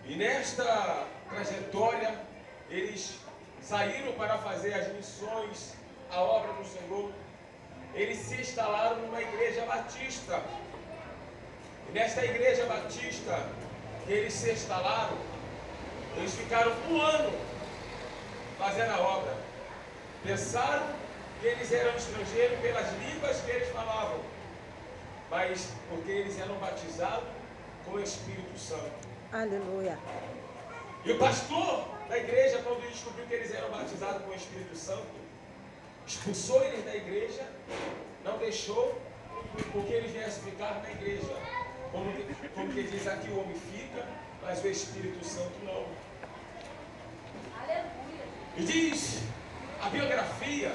E nesta trajetória, eles saíram para fazer as missões, a obra do Senhor. Eles se instalaram numa igreja batista. E nesta igreja batista que eles se instalaram, eles ficaram um ano fazendo a obra. Pensaram que eles eram estrangeiros pelas línguas que eles falavam, mas porque eles eram batizados com o Espírito Santo. Aleluia. E o pastor da igreja, quando descobriu que eles eram batizados com o Espírito Santo, expulsou eles da igreja, não deixou porque eles viessem ficar na igreja. Como que diz aqui, o homem fica, mas o Espírito Santo não. Aleluia. E diz a biografia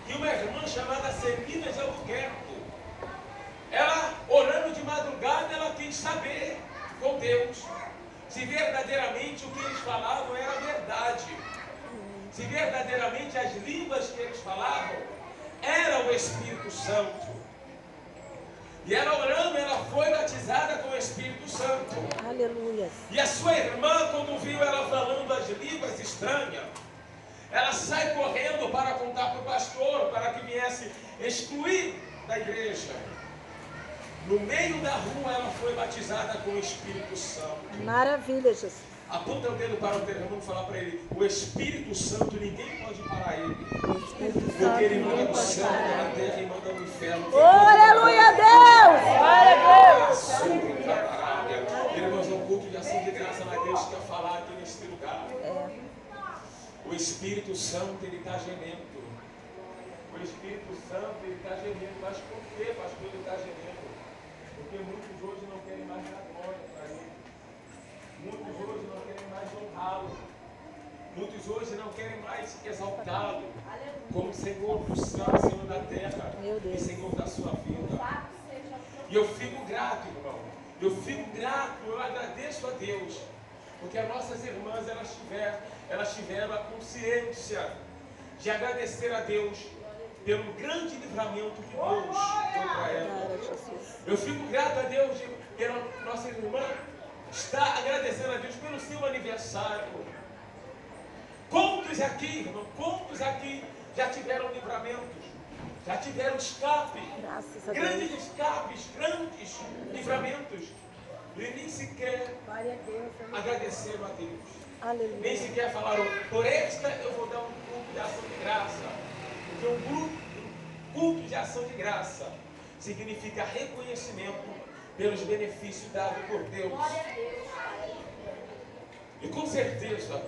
que uma irmã chamada Celina de Albuquerque, ela, orando de madrugada, ela quis saber com Deus se verdadeiramente o que eles falavam era verdade, se verdadeiramente as línguas que eles falavam era o Espírito Santo. E ela orando, ela foi batizada com o Espírito Santo. Aleluia. E a sua irmã, quando viu ela falando as línguas estranhas, ela sai correndo para contar para o pastor, para que viesse excluir da igreja. No meio da rua, ela foi batizada com o Espírito Santo. Maravilha, Jesus. Aponta o dedo para o teu irmão e fala para ele: o Espírito Santo, ninguém pode parar ele. Porque ele manda no céu, na terra e manda no inferno. Oh, aleluia a Deus! Glória a Deus! Irmãos, no culto de ação de graça, mas Deus quer falar aqui neste lugar. O Espírito Santo, ele está gemendo. O Espírito Santo, ele está gemendo. Mas por que, pastor, ele está gemendo? Porque muitos hoje não querem mais dar glória para ele. Muitos hoje não querem mais honrá-lo. Muitos hoje não querem mais exaltá-lo como Senhor do céu, Senhor da terra e Senhor da sua vida. E eu fico grato, irmão. Eu fico grato, eu agradeço a Deus. Porque as nossas irmãs, elas tiveram a consciência de agradecer a Deus pelo grande livramento que Deus deu para elas. Eu fico grato a Deus pela nossa irmã está agradecendo a Deus pelo seu aniversário. Quantos aqui, irmão, quantos aqui já tiveram livramentos? Já tiveram escape? Grandes escapes, grandes livramentos. E nem sequer agradeceram a Deus. Aleluia. Nem sequer falaram: por esta eu vou dar um culto de ação de graça. Porque um culto de ação de graça significa reconhecimento pelos benefícios dados por Deus. E com certeza,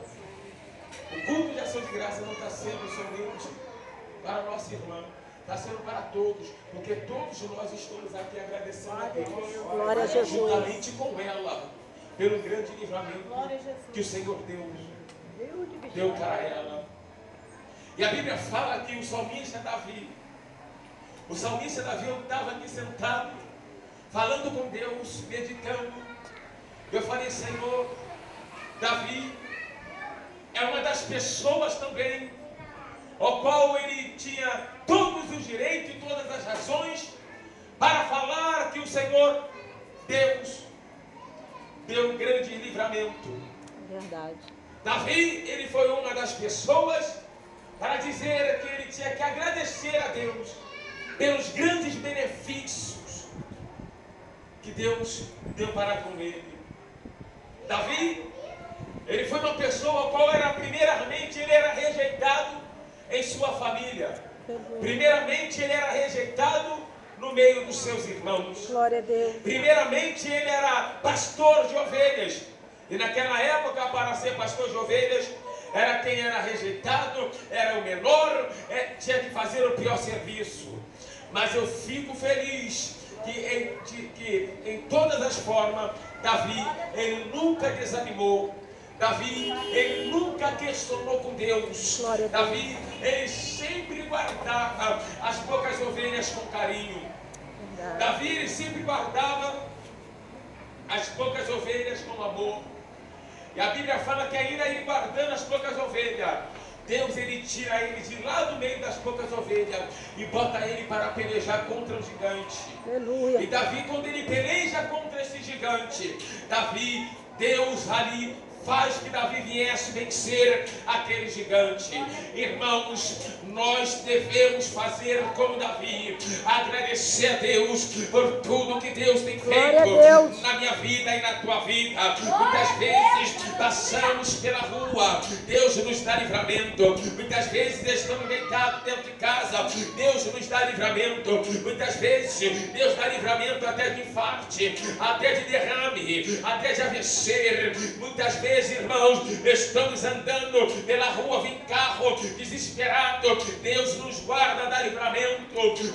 o culto de ação de graça não está sendo somente para a nossa irmã, está sendo para todos, porque todos nós estamos aqui agradecendo a Deus, Glória a Jesus. juntamente com ela, pelo grande livramento que o Senhor deu para ela. E a Bíblia fala que o salmista Davi estava aqui sentado, falando com Deus, meditando. Eu falei: Senhor, Davi é uma das pessoas também ao qual ele tinha todos os direitos e todas as razões para falar que o Senhor Deus deu um grande livramento. Verdade. Davi, ele foi uma das pessoas para dizer que ele tinha que agradecer a Deus pelos grandes benefícios que Deus deu para com ele. Davi, ele foi uma pessoa a qual primeiramente ele era rejeitado em sua família. Primeiramente ele era rejeitado no meio dos seus irmãos. Glória a Deus. Primeiramente ele era pastor de ovelhas. E naquela época, para ser pastor de ovelhas, era quem era rejeitado, era o menor, tinha que fazer o pior serviço. Mas eu fico feliz que em todas as formas, Davi, ele nunca desanimou. Davi, ele nunca questionou com Deus. Davi, ele sempre guardava as poucas ovelhas com carinho. Davi, ele sempre guardava as poucas ovelhas com amor. E a Bíblia fala que ainda ele guardando as poucas ovelhas, Deus, ele tira ele de lá do meio das poucas ovelhas e bota ele para pelejar contra o gigante. Aleluia. E Davi, quando ele peleja contra esse gigante, Davi Deus ali faz que Davi viesse vencer aquele gigante. Irmãos, nós devemos fazer como Davi, agradecer a Deus por tudo que Deus tem feito na minha vida e na tua vida. Muitas vezes passamos pela rua, Deus nos dá livramento. Muitas vezes estamos deitados dentro de casa, Deus nos dá livramento. Muitas vezes Deus dá livramento até de infarte, até de derrame, até de AVC. Muitas vezes, irmãos, estamos andando pela rua, vem carro desesperado, Deus nos guarda, dá livramento.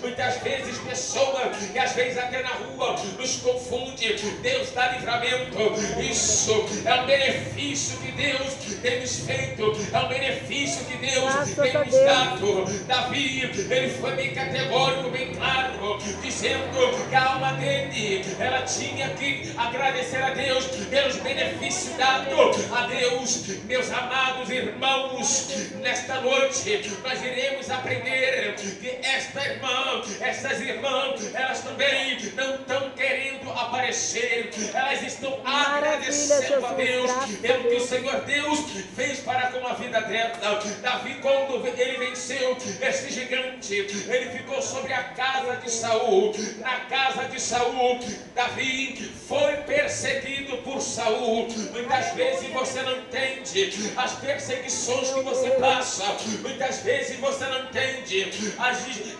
Muitas vezes pessoas que às vezes até na rua nos confunde, Deus dá livramento. Isso é um benefício que Deus tem nos feito, é um benefício que Deus tem nos dado. Davi, ele foi bem categórico, bem claro, dizendo que a alma dele, ela tinha que agradecer a Deus pelos benefícios dados a Deus. Meus amados irmãos, nesta noite nós iremos aprender que esta irmã, essas irmãs, elas também não estão querendo aparecer, elas estão agradecendo a Deus pelo que o Senhor Deus fez para com a vida dela. Davi, quando ele venceu esse gigante, ele ficou sobre a casa de Saul. Na casa de Saul, Davi foi perseguido por Saul. Muitas vezes você não entende as perseguições que você passa. Muitas vezes você não entende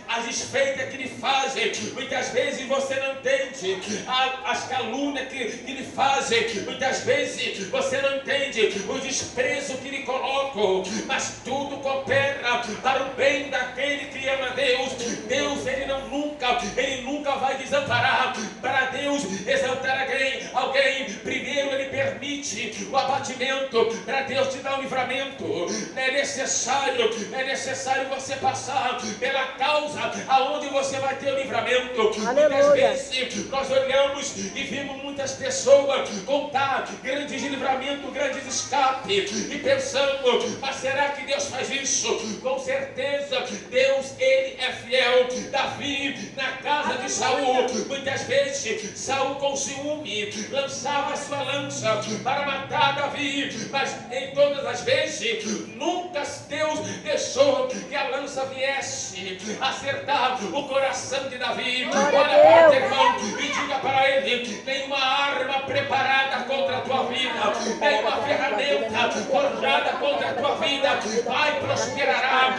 as desfeitas que lhe fazem. Muitas vezes você não entende as calúnias que lhe fazem. Muitas vezes você não entende o desprezo que lhe colocam. Mas tudo coopera para o bem daquele que ama Deus. Deus, ele nunca vai desamparar. Para Deus exaltar alguém, primeiro ele permite o abatimento, para Deus te dar um livramento. Não é necessário você passar pela causa aonde você vai ter o livramento. Muitas vezes nós olhamos e vimos muitas pessoas contar grandes livramentos, grandes escapes, e pensamos, mas será que Deus faz isso? Com certeza Deus, ele é fiel. Davi, na casa de Saul, muitas vezes Saul com ciúme lançava a sua lança para matar Davi, mas em todas as vezes nunca Deus deixou que a lança viesse acertar o coração de Davi. Olha para o teu irmão e diga para ele: nenhuma arma preparada contra a tua vida, nenhuma ferramenta forjada contra a tua vida vai prosperar.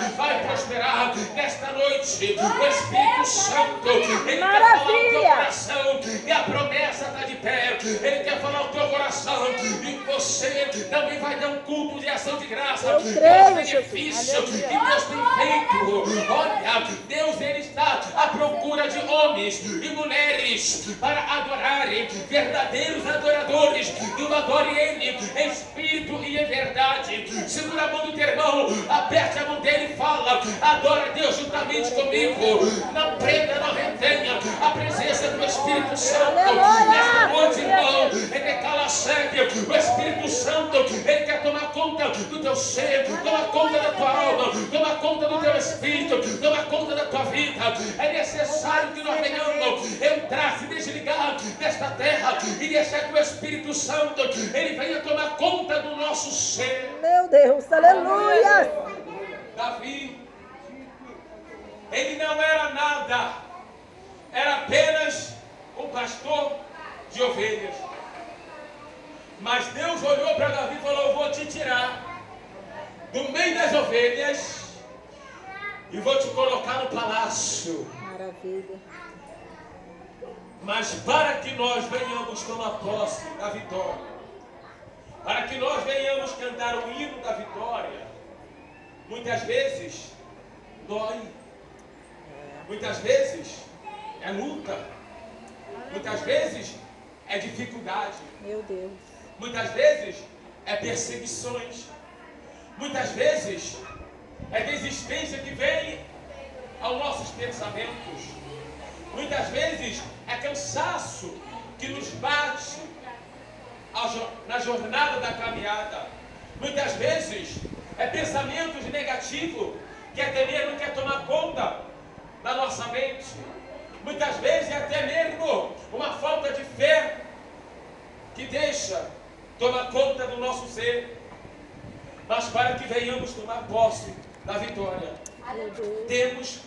Nesta noite o Espírito Santo, ele quer falar o teu coração, e a promessa está de pé. Ele quer falar o teu coração, e você também vai dar um culto de ação de graça. Os benefícios que Deus tem feito. Olha, Deus, ele está à procura de homens e mulheres para adorarem, verdadeiros adoradores, que o adorem ele em espírito e em verdade. Segura a mão do teu irmão, aperte a mão dele e fala: adora a Deus juntamente comigo. Não prenda, não retenha a presença do Espírito Santo. Nesta noite, irmão, ele cala a sede. O Espírito Santo, ele quer tomar conta do teu ser, tomar conta da tua alma, tomar conta do teu espírito, tomar conta da tua vida. É necessário que nós venhamos entrar, se desligar desta terra e deixar que o Espírito Santo, ele venha tomar conta do nosso ser. Meu Deus, aleluia! Davi, ele não era nada, era apenas um pastor de ovelhas. Mas Deus olhou para Davi e falou: eu vou te tirar do meio das ovelhas e vou te colocar no palácio. Maravilha. Mas para que nós venhamos tomar posse da vitória, para que nós venhamos cantar o hino da vitória, muitas vezes dói, muitas vezes é luta, muitas vezes é dificuldade. Meu Deus. Muitas vezes é perseguições, muitas vezes é desistência que vem aos nossos pensamentos, muitas vezes é cansaço que nos bate na jornada da caminhada, muitas vezes é pensamentos negativos que até mesmo quer tomar conta da nossa mente, muitas vezes é até mesmo uma falta de fé que deixa toma conta do nosso ser. Mas para que venhamos tomar posse da vitória, temos